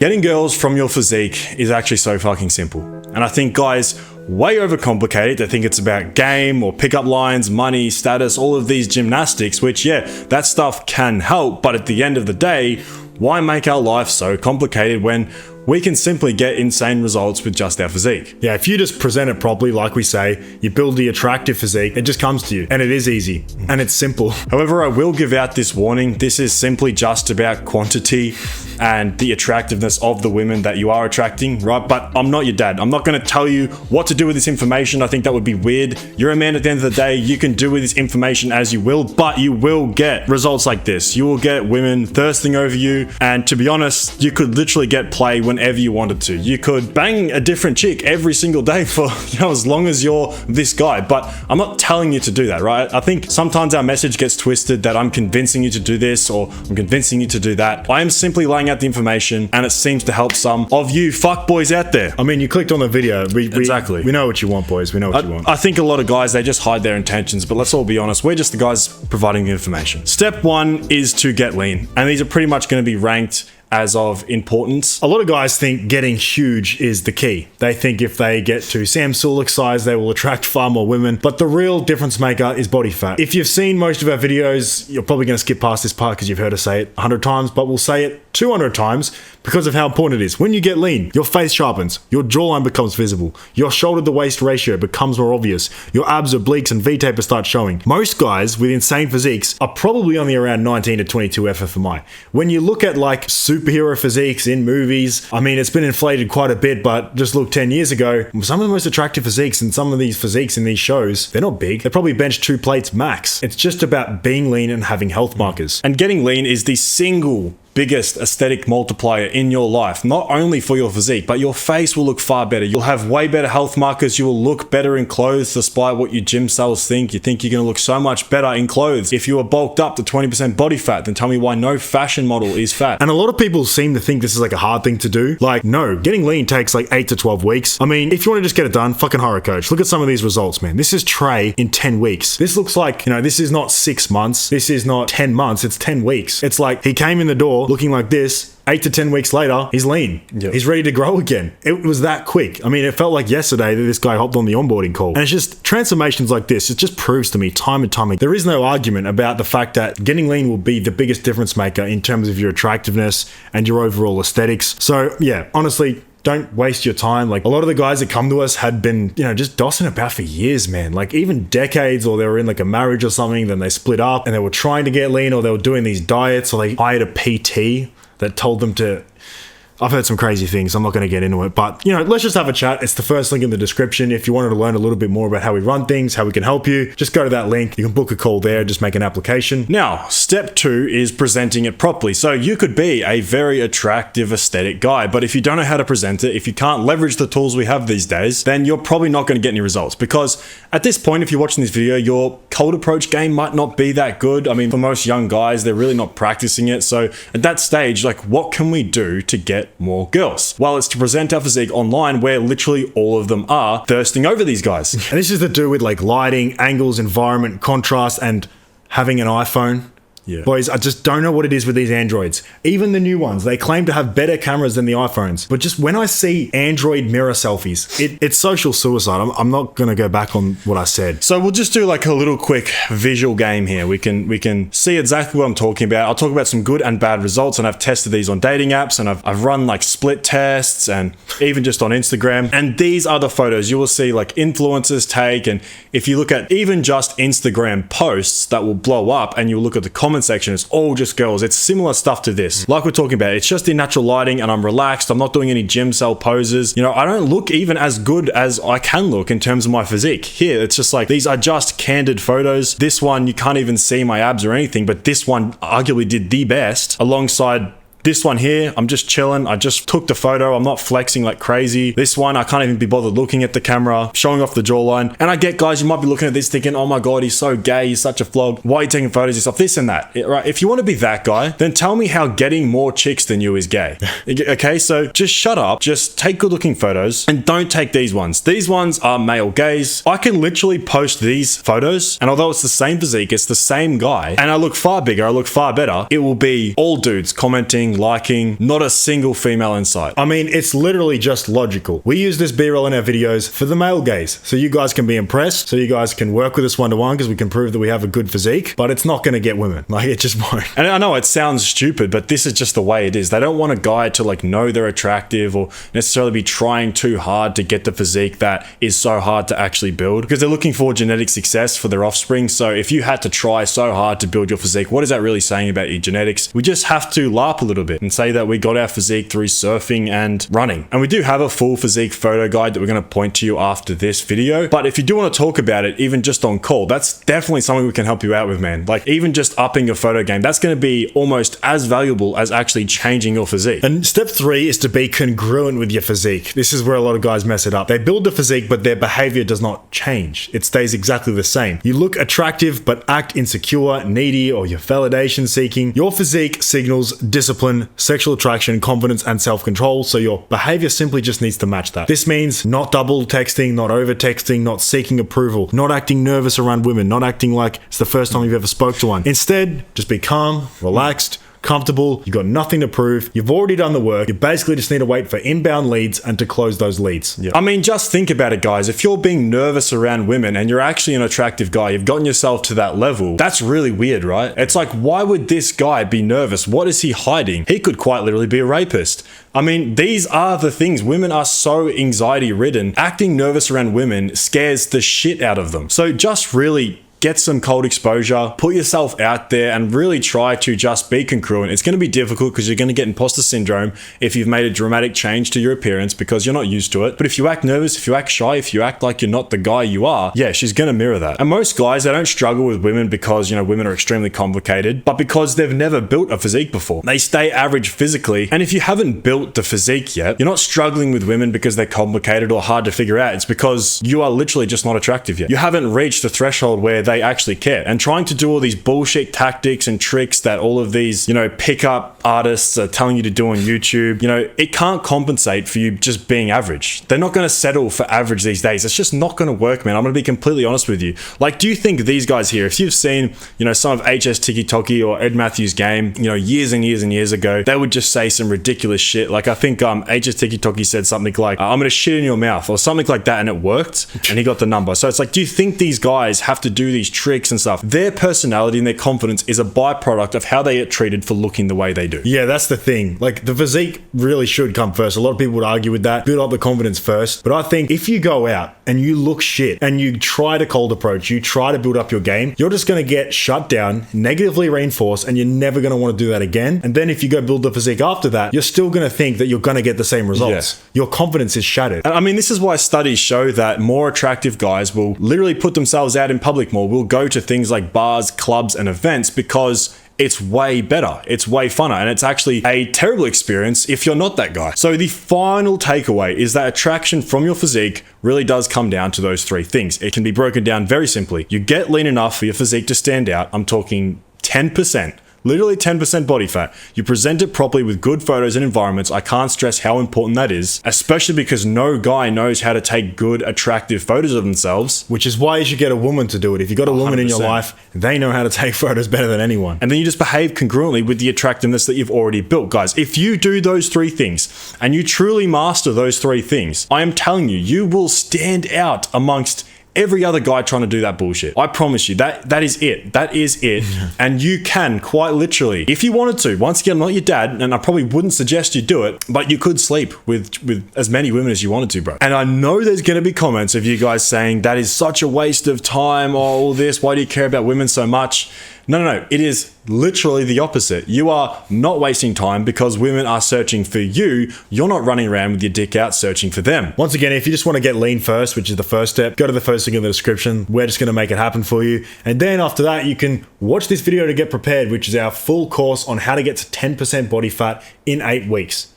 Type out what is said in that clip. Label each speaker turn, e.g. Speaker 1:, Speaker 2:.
Speaker 1: Getting girls from your physique is actually so fucking simple. And I think guys way overcomplicate it. They think it's about game or pickup lines, money, status, all of these gymnastics, which yeah, that stuff can help. But at the end of the day, why make our life so complicated when we can simply get insane results with just our physique?
Speaker 2: Yeah, if you just present it properly, like we say, you build the attractive physique, it just comes to you. And it is easy. And it's simple.
Speaker 1: However, I will give out this warning. This is simply just about quantity and the attractiveness of the women that you are attracting, right? But I'm not your dad. I'm not going to tell you what to do with this information. I think that would be weird. You're a man at the end of the day. You can do with this information as you will, but you will get results like this. You will get women thirsting over you. And to be honest, you could literally get play whenever you wanted to. You could bang a different chick every single day for, as long as you're this guy. But I'm not telling you to do that, right? I think sometimes our message gets twisted that I'm convincing you to do this or I'm convincing you to do that. I am simply laying out the information and it seems to help some of you fuckboys out there.
Speaker 2: I mean, you clicked on the video.
Speaker 1: Exactly.
Speaker 2: We know what you want, boys. We know what you want.
Speaker 1: I think a lot of guys, they just hide their intentions, but let's all be honest. We're just the guys providing the information. Step 1 is to get lean. And these are pretty much going to be ranked as of importance.
Speaker 2: A lot of guys think getting huge is the key. They think if they get to Sam Sulek size, they will attract far more women. But the real difference maker is body fat. If you've seen most of our videos, you're probably going to skip past this part because you've heard us say it 100 times, but we'll say it 200 times because of how important it is. When you get lean, your face sharpens, your jawline becomes visible, your shoulder to waist ratio becomes more obvious, your abs, obliques, and V-taper start showing. Most guys with insane physiques are probably only around 19 to 22 FFMI. When you look at like superhero physiques in movies, I mean, it's been inflated quite a bit, but just look 10 years ago, some of the most attractive physiques and some of these physiques in these shows, they're not big. They probably bench 2 plates max. It's just about being lean and having health markers.
Speaker 1: And getting lean is the single biggest aesthetic multiplier in your life, not only for your physique, but your face will look far better. You'll have way better health markers. You will look better in clothes despite what your gym cells think. You think you're going to look so much better in clothes. If you are bulked up to 20% body fat, then tell me why no fashion model is fat.
Speaker 2: And a lot of people seem to think this is like a hard thing to do. Like, no, getting lean takes like 8 to 12 weeks. I mean, if you want to just get it done, fucking hire a coach. Look at some of these results, man. This is Trey in 10 weeks. This looks like, this is not 6 months. This is not 10 months. It's 10 weeks. It's like he came in the door looking like this. 8 to 10 weeks later, he's lean. Yep. He's ready to grow again. It was that quick. I mean, it felt like yesterday that this guy hopped on the onboarding call. And it's just transformations like this. It just proves to me time and time again, there is no argument about the fact that getting lean will be the biggest difference maker in terms of your attractiveness and your overall aesthetics. So yeah, honestly, don't waste your time. Like a lot of the guys that come to us had been, just dossing about for years, man. Like even decades, or they were in like a marriage or something, then they split up and they were trying to get lean, or they were doing these diets, or they hired a PT that told them to... I've heard some crazy things. I'm not going to get into it, but let's just have a chat. It's the first link in the description. If you wanted to learn a little bit more about how we run things, how we can help you, just go to that link. You can book a call there, just make an application.
Speaker 1: Now, step 2 is presenting it properly. So you could be a very attractive aesthetic guy, but if you don't know how to present it, if you can't leverage the tools we have these days, then you're probably not going to get any results, because at this point, if you're watching this video, your cold approach game might not be that good. I mean, for most young guys, they're really not practicing it. So at that stage, like, what can we do to get more girls? Well, it's to present our physique online, where literally all of them are thirsting over these guys.
Speaker 2: And this is to do with like lighting, angles, environment, contrast, and having an iPhone. Yeah. Boys, I just don't know what it is with these Androids. Even the new ones, they claim to have better cameras than the iPhones. But just when I see Android mirror selfies, it's social suicide. I'm not going to go back on what I said.
Speaker 1: So we'll just do like a little quick visual game here. We can see exactly what I'm talking about. I'll talk about some good and bad results, and I've tested these on dating apps, and I've run like split tests, and even just on Instagram. And these are the photos you will see like influencers take. And if you look at even just Instagram posts that will blow up, and you look at the comments section, it's all just girls. It's similar stuff to this. Like we're talking about, it's just in natural lighting, and I'm relaxed. I'm not doing any gym cell poses. I don't look even as good as I can look in terms of my physique. Here, it's just like, these are just candid photos. This one, you can't even see my abs or anything, but this one arguably did the best, alongside this one here. I'm just chilling. I just took the photo. I'm not flexing like crazy. This one, I can't even be bothered looking at the camera, showing off the jawline. And I get guys, you might be looking at this thinking, oh my God, he's so gay. He's such a flog. Why are you taking photos of yourself? This and that, right? If you want to be that guy, then tell me how getting more chicks than you is gay. Okay, so just shut up. Just take good looking photos, and don't take these ones. These ones are male gaze. I can literally post these photos, and although it's the same physique, it's the same guy, and I look far bigger, I look far better, it will be all dudes commenting, liking, not a single female in sight.
Speaker 2: I mean, it's literally just logical. We use this B-roll in our videos for the male gaze, so you guys can be impressed, so you guys can work with us one-to-one because we can prove that we have a good physique, but it's not going to get women. Like, it just won't.
Speaker 1: And I know it sounds stupid, but this is just the way it is. They don't want a guy to like know they're attractive or necessarily be trying too hard to get the physique that is so hard to actually build, because they're looking for genetic success for their offspring. So if you had to try so hard to build your physique, what is that really saying about your genetics? We just have to laugh a little bit and say that we got our physique through surfing and running. And we do have a full physique photo guide that we're going to point to you after this video. But if you do want to talk about it, even just on call, that's definitely something we can help you out with, man. Like, even just upping your photo game, that's going to be almost as valuable as actually changing your physique.
Speaker 2: And step 3 is to be congruent with your physique. This is where a lot of guys mess it up. They build the physique, but their behavior does not change. It stays exactly the same. You look attractive, but act insecure, needy, or you're validation seeking. Your physique signals discipline, sexual attraction, confidence, and self-control, so your behavior simply just needs to match that. This means not double texting, not over texting, not seeking approval, not acting nervous around women, not acting like it's the first time you've ever spoke to one. Instead, just be calm, relaxed, comfortable, you've got nothing to prove, you've already done the work, you basically just need to wait for inbound leads and to close those leads.
Speaker 1: Yeah. I mean, just think about it, guys. If you're being nervous around women and you're actually an attractive guy, you've gotten yourself to that level, that's really weird, right? It's like, why would this guy be nervous? What is he hiding? He could quite literally be a rapist. I mean, these are the things. Women are so anxiety ridden. Acting nervous around women scares the shit out of them. So just really get some cold exposure, put yourself out there and really try to just be congruent. It's going to be difficult because you're going to get imposter syndrome if you've made a dramatic change to your appearance because you're not used to it. But if you act nervous, if you act shy, if you act like you're not the guy you are, yeah, she's going to mirror that. And most guys, they don't struggle with women because, you know, women are extremely complicated, but because they've never built a physique before. They stay average physically. And if you haven't built the physique yet, you're not struggling with women because they're complicated or hard to figure out. It's because you are literally just not attractive yet. You haven't reached the threshold where they actually care. And trying to do all these bullshit tactics and tricks that all of these, you know, pickup artists are telling you to do on YouTube, you know, it can't compensate for you just being average. They're not going to settle for average these days. It's just not going to work, man. I'm going to be completely honest with you. Like, do you think these guys here, if you've seen, you know, some of HS Tiki or Ed Matthews Game, you know, years and years and years ago, they would just say some ridiculous shit. Like, I think HS Tiki said something like, I'm going to shit in your mouth or something like that, and it worked and he got the number. So it's like, do you think these guys have to do these tricks and stuff? Their personality and their confidence is a byproduct of how they get treated for looking the way they do.
Speaker 2: Yeah, that's the thing. Like, the physique really should come first. A lot of people would argue with that. Build up the confidence first. But I think if you go out and you look shit and you try to cold approach, you try to build up your game, you're just going to get shut down, negatively reinforced, and you're never going to want to do that again. And then if you go build the physique after that, you're still going to think that you're going to get the same results. Yeah. Your confidence is shattered.
Speaker 1: I mean, this is why studies show that more attractive guys will literally put themselves out in public more, will go to things like bars, clubs, and events because it's way better. It's way funner. And it's actually a terrible experience if you're not that guy. So the final takeaway is that attraction from your physique really does come down to those 3 things. It can be broken down very simply. You get lean enough for your physique to stand out. I'm talking 10%. Literally 10% body fat. You present it properly with good photos and environments. I can't stress how important that is, especially because no guy knows how to take good, attractive photos of themselves.
Speaker 2: Which is why you should get a woman to do it. If you've got a woman 100%. In your life, they know how to take photos better than anyone.
Speaker 1: And then you just behave congruently with the attractiveness that you've already built. Guys, if you do those 3 things and you truly master those 3 things, I am telling you, you will stand out amongst every other guy trying to do that bullshit. I promise you, that is it. That is it. And you can quite literally, if you wanted to, once again, I'm not your dad, and I probably wouldn't suggest you do it, but you could sleep with as many women as you wanted to, bro. And I know there's going to be comments of you guys saying that is such a waste of time, or all this, why do you care about women so much? No. It is literally the opposite. You are not wasting time because women are searching for you. You're not running around with your dick out searching for them.
Speaker 2: Once again, if you just want to get lean first, which is the first step, go to the first link in the description. We're just going to make it happen for you. And then after that, you can watch this video to get prepared, which is our full course on how to get to 10% body fat in 8 weeks.